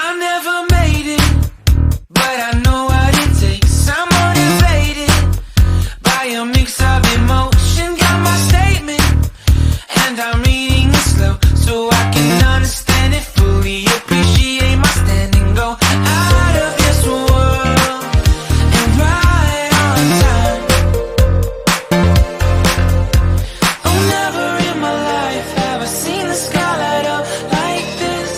I never made it, but I know what it takes. I'm motivated by a mix of emotion. Got my statement, and I'm reading it slow so I can understand it fully. Appreciate my standing, go out of this world and right on time. Oh, never in my life have I seen the sky light up like this.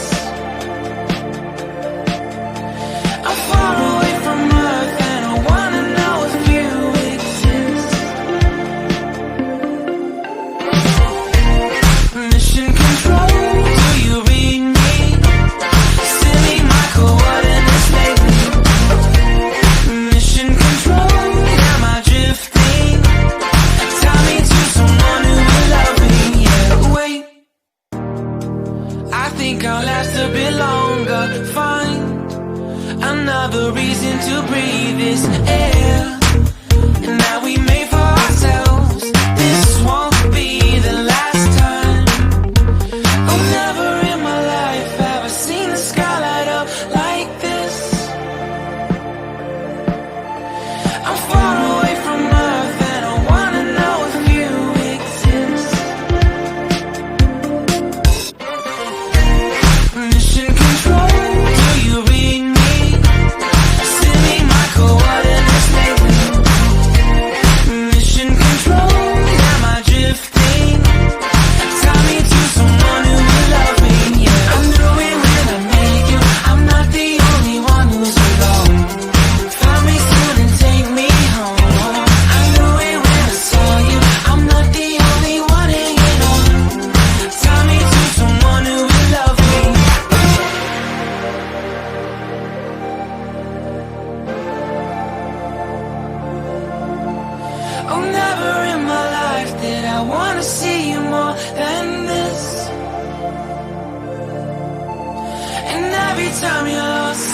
I'm far away from Earth and I wanna know if you exist. Mission control, do you read me? Send me my coordinates lately. Mission control, am I drifting? Tie me to someone who will love me. Yeah, wait, I think I'll last a bit longer. Find another reason to breathe this air, and that we made for ourselves. This won't be the last time. Oh, never in my life have I seen the sky light up like this. I'm far away from Earth and I wanna know if you exist. Mission control, do you read me? Send me my coordinates lately. Mission control, am I drifting? Tie me to someone who will love me. Yeah, I knew it when I met you. I'm not the only one who's alone. Find me soon and take me home. I knew it when I saw you. I'm not the only one hanging on. Tie me to someone who will love me. Oh, never in my life did I wanna see you more than this. And every time you're lost,